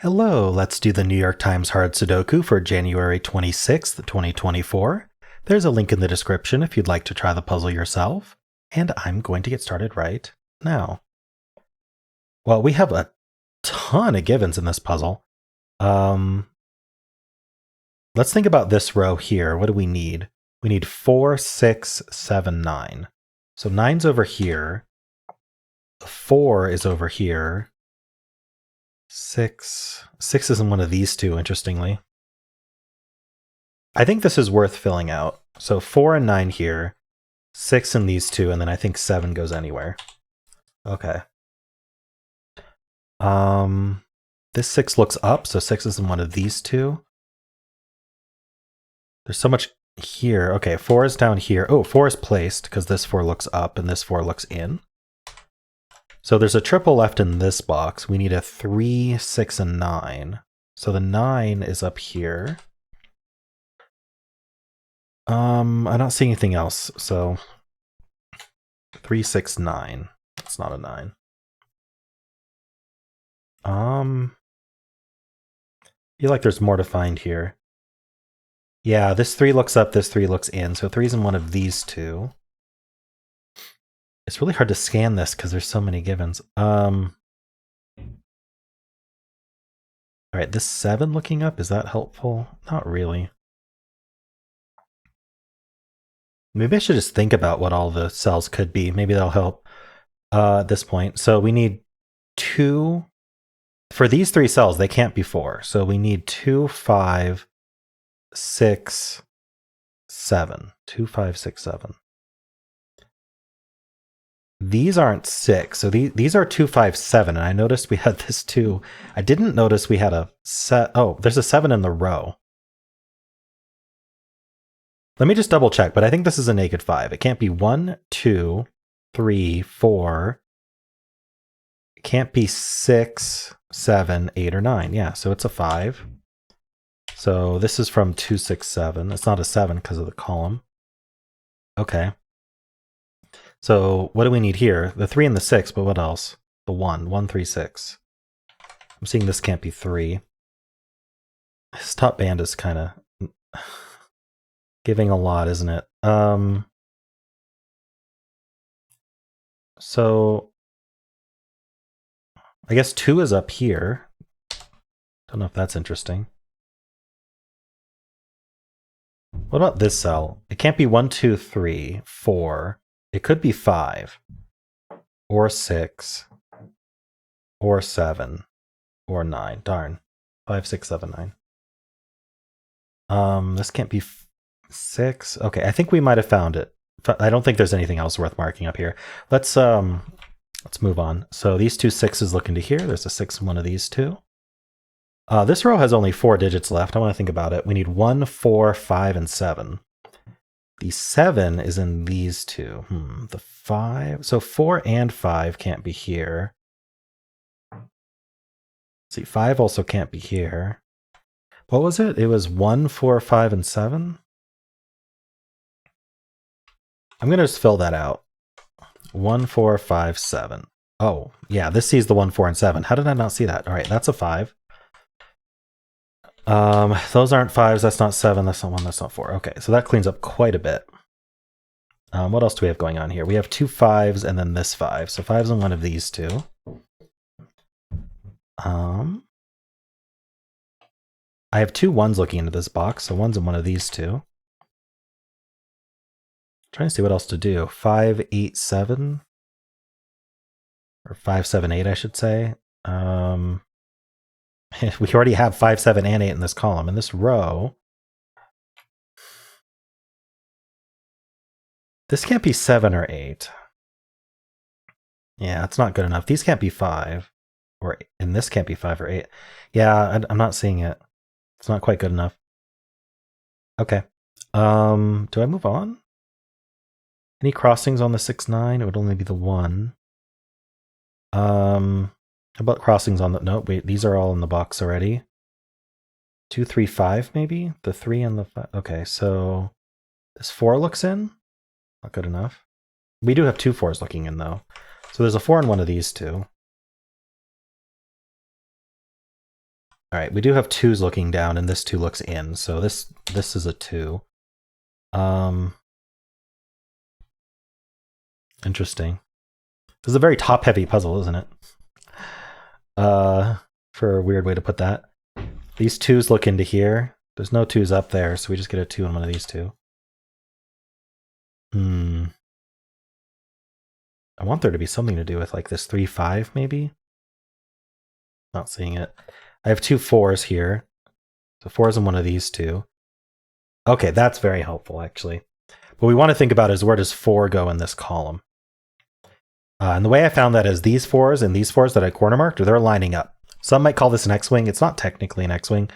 Hello, let's do the New York Times Hard Sudoku for January 26th, 2024. There's a link in the description if you'd like to try the puzzle yourself, and I'm going to get started right now. Well, we have a ton of givens in this puzzle. Let's think about this row here. What do we need? We need 4, 6, 7, 9. So 9's over here. 4 is over here. 6 is in one of these two, interestingly. I think this is worth filling out. So 4 and 9 here, 6 in these two, and then I think 7 goes anywhere. Okay. This 6 looks up, so 6 is in one of these two. There's so much here. Okay, 4 is down here. Oh, 4 is placed because this 4 looks up and this 4 looks in. So there's a triple left in this box. We need a 3, 6, and 9. So the 9 is up here. I don't see anything else. So 3, 6, 9. It's not a 9. I feel like there's more to find here. Yeah, this 3 looks up, this 3 looks in. So 3's in one of these two. It's really hard to scan this because there's so many givens. All right, this 7 looking up, is that helpful? Not really. Maybe I should just think about what all the cells could be. Maybe that'll help at this point. So we need 2. For these 3 cells, they can't be 4. So we need 2, 5, 6, 7. 2, 5, 6, 7. These aren't 6, so these are 2, 5, 7, and I noticed we had this 2. I didn't notice we had a set. Oh, there's a 7 in the row. Let me just double check, but I think this is a naked 5. It can't be 1, 2, 3, 4. It can't be 6, 7, 8, or 9. Yeah, so it's a 5. So this is from 2, 6, 7. It's not a 7 because of the column. Okay. So what do we need here? The 3 and the 6, but what else? The 1. 1, 3, 6. I'm seeing this can't be 3. This top band is kind of giving a lot, isn't it? So I guess 2 is up here. Don't know if that's interesting. What about this cell? It can't be 1, 2, 3, 4. It could be 5, or 6, or 7, or 9. Darn. 5, 6, 7, 9. This can't be 6. Okay, I think we might have found it. I don't think there's anything else worth marking up here. Let's move on. So these two 6s look into here. There's a 6 in one of these two. This row has only 4 digits left. I want to think about it. We need 1, 4, 5, and 7. The 7 is in these two. The 5. So 4 and 5 can't be here. See, 5 also can't be here. What was it? It was 1, 4, 5, and 7? I'm going to just fill that out. 1, 4, 5, 7. Oh, yeah, this sees the 1, 4, and 7. How did I not see that? All right, that's a 5. Those aren't 5s. That's not 7. That's not 1. That's not 4. Okay, so that cleans up quite a bit. What else do we have going on here? We have 2 5s and then this 5. So 5's in one of these two. I have 2 1s looking into this box, so 1's in one of these two. Trying to see what else to do. 5, 8, 7. Or 5, 7, 8, I should say. We already have 5, 7, and 8 in this column. In this row, this can't be 7 or 8. Yeah, it's not good enough. These can't be 5. And this can't be 5 or 8. Yeah, I'm not seeing it. It's not quite good enough. Okay. Do I move on? Any crossings on the 6, 9? It would only be the 1. How about crossings on the... No, wait, these are all in the box already. 2, 3, 5, maybe? The 3 and the 5. Okay, so this 4 looks in. Not good enough. We do have 2 4s looking in, though. So there's a 4 in one of these two. All right, we do have 2s looking down, and this 2 looks in, so this is a 2. Interesting. This is a very top-heavy puzzle, isn't it? For a weird way to put that. These 2s look into here. There's no 2s up there, so we just get a 2 on one of these 2. I want there to be something to do with like this 3, 5, maybe? Not seeing it. I have 2 4s here. So 4s in one of these 2. Okay, that's very helpful, actually. What we want to think about is where does 4 go in this column? And the way I found that is these 4s and these 4s that I corner marked, they're lining up. Some might call this an X-wing. It's not technically an X-wing,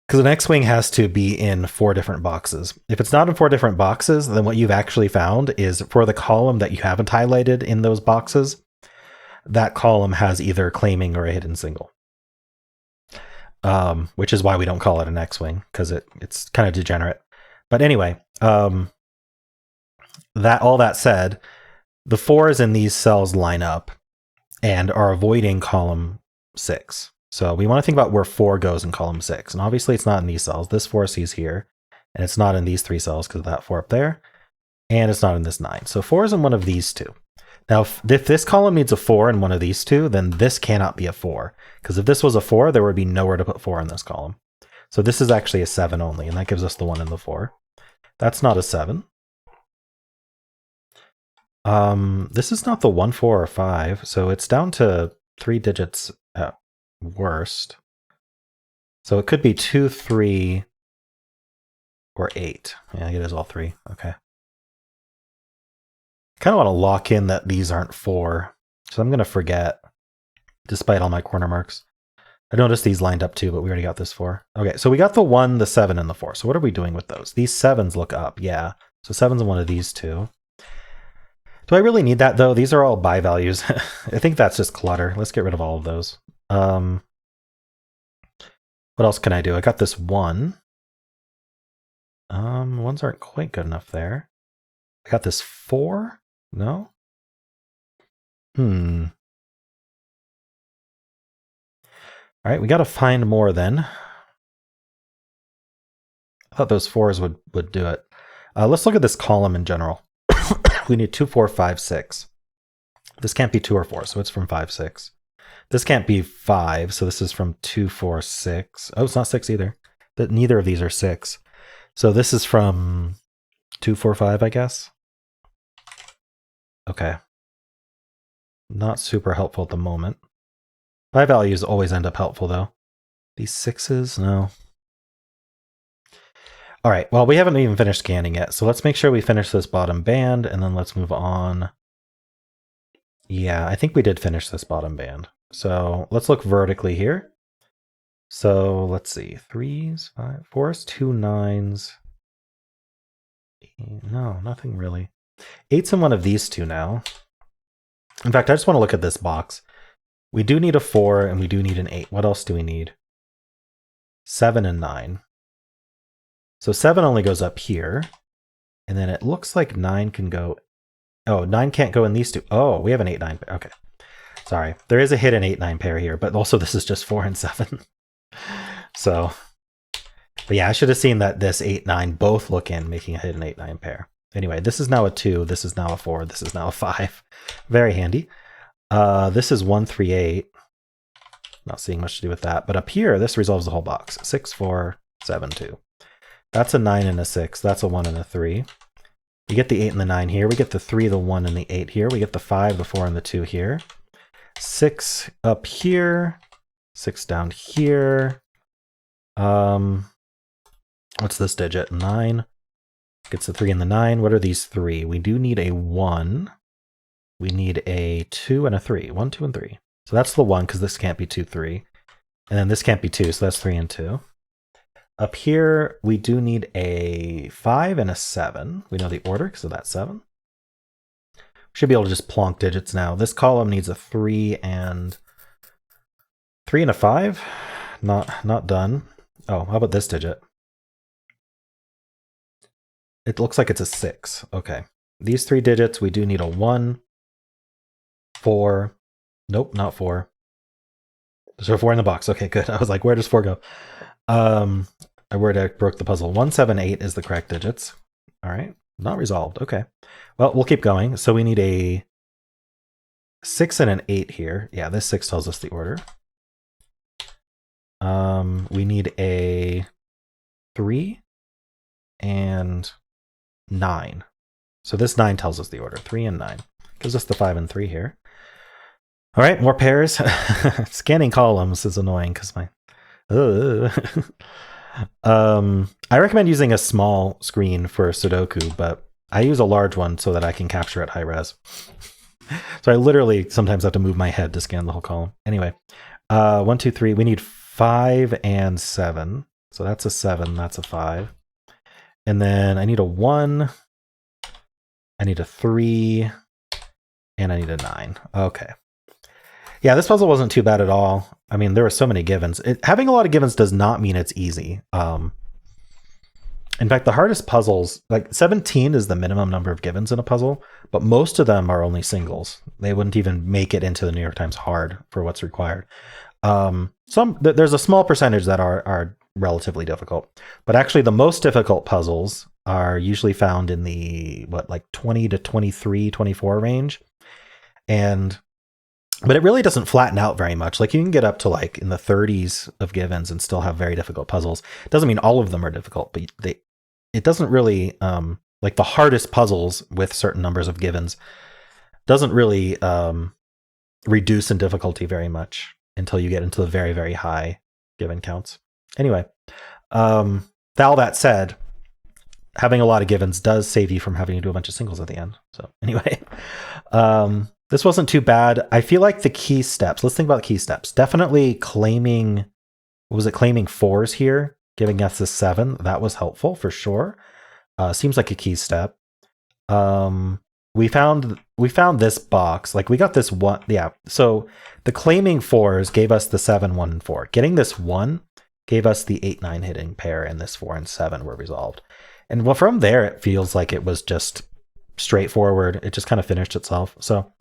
because an X-wing has to be in 4 different boxes. If it's not in 4 different boxes, then what you've actually found is for the column that you haven't highlighted in those boxes, that column has either claiming or a hidden single. Which is why we don't call it an X-wing, because it's kind of degenerate. But anyway, all that said, the 4s in these cells line up and are avoiding column 6. So we want to think about where 4 goes in column 6. And obviously it's not in these cells. This 4 sees here, and it's not in these 3 cells because of that 4 up there. And it's not in this 9. So 4 is in one of these 2. Now, if this column needs a 4 in one of these 2, then this cannot be a 4. Because if this was a 4, there would be nowhere to put 4 in this column. So this is actually a 7 only, and that gives us the 1 and the 4. That's not a 7. This is not the 1, 4, or 5, so it's down to 3 digits at worst. So it could be 2, 3, or 8. Yeah, it is all 3. Okay. Kind of want to lock in that these aren't 4, so I'm going to forget, despite all my corner marks. I noticed these lined up too, but we already got this 4. Okay, so we got the 1, the 7, and the 4. So what are we doing with those? These 7s look up, yeah. So 7's in one of these 2. Do I really need that, though? These are all bi values. I think that's just clutter. Let's get rid of all of those. What else can I do? I got this 1. 1s aren't quite good enough there. I got this 4. No? All right, we got to find more then. I thought those 4s would do it. Let's look at this column in general. We need 2, 4, 5, 6. This can't be 2 or 4, so it's from 5, 6. This can't be 5, so this is from 2, 4, 6. Oh, it's not 6 either. Neither of these are 6. So this is from 2, 4, 5, I guess. Okay. Not super helpful at the moment. Bi values always end up helpful, though. These 6s, no. All right, well, we haven't even finished scanning yet, so let's make sure we finish this bottom band, and then let's move on. Yeah, I think we did finish this bottom band. So let's look vertically here. So let's see, 3s, 5, 4s, 2 9s. No, nothing really. 8's in one of these 2 now. In fact, I just want to look at this box. We do need a 4, and we do need an 8. What else do we need? 7 and 9. So 7 only goes up here, and then it looks like 9 can go... Oh, 9 can't go in these 2. Oh, we have an 8, 9 pair. Okay. Sorry. There is a hidden 8, 9 pair here, but also this is just 4 and 7. So, but yeah, I should have seen that this 8, 9 both look in, making a hidden 8, 9 pair. Anyway, this is now a 2, this is now a 4, this is now a 5. Very handy. This is 1, 3, 8. Not seeing much to do with that, but up here, this resolves the whole box. 6, 4, 7, 2. That's a 9 and a 6. That's a 1 and a 3. We get the 8 and the 9 here. We get the 3, the 1, and the 8 here. We get the 5, the 4, and the 2 here. 6 up here. 6 down here. What's this digit? 9. Gets the 3 and the 9. What are these 3? We do need a 1. We need a 2 and a 3. 1, 2, and 3. So that's the 1, because this can't be 2, 3. And then this can't be 2, so that's 3 and 2. Up here, we do need a 5 and a 7. We know the order because of that 7. We should be able to just plonk digits now. This column needs a 3 and a 5. Not done. Oh, how about this digit? It looks like it's a 6. Okay. These 3 digits, we do need a 1, 4. Nope, not 4. There's a 4 in the box. Okay, good. I was like, where does 4 go? I broke the puzzle. 1, 7, 8 is the correct digits. All right, not resolved. Okay. Well, we'll keep going. So we need a 6 and an 8 here. Yeah, this 6 tells us the order. We need a 3 and 9. So this 9 tells us the order. 3 and 9. Gives us the 5 and 3 here. All right, more pairs. Scanning columns is annoying because my... I recommend using a small screen for Sudoku, but I use a large one so that I can capture at high res. So I literally sometimes have to move my head to scan the whole column. Anyway, 1, 2, 3. We need 5 and 7. So that's a 7. That's a 5. And then I need a 1. I need a 3. And I need a 9. Okay. Yeah, this puzzle wasn't too bad at all. I mean, there were so many givens. Having a lot of givens does not mean it's easy. In fact, the hardest puzzles, like 17 is the minimum number of givens in a puzzle, but most of them are only singles. They wouldn't even make it into the New York Times hard for what's required. There's a small percentage that are relatively difficult, but actually the most difficult puzzles are usually found in the, 20 to 23, 24 range. But it really doesn't flatten out very much. Like you can get up to like in the 30s of givens and still have very difficult puzzles. It doesn't mean all of them are difficult, but it doesn't really, like the hardest puzzles with certain numbers of givens doesn't really reduce in difficulty very much until you get into the very, very high given counts. Anyway, all that said, having a lot of givens does save you from having to do a bunch of singles at the end. So anyway, this wasn't too bad. I feel like the key steps, let's think about the key steps. Definitely claiming 4s here, giving us a 7. That was helpful for sure. Seems like a key step. We found this box, like we got this 1. Yeah. So the claiming 4s gave us the 7, 1, and 4. Getting this 1 gave us the 8, 9 hitting pair, and this 4 and 7 were resolved. And well, from there, it feels like it was just straightforward. It just kind of finished itself. So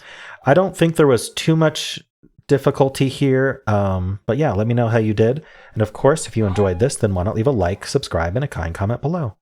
I don't think there was too much difficulty here. But yeah, let me know how you did. And of course, if you enjoyed this, then why not leave a like, subscribe, and a kind comment below.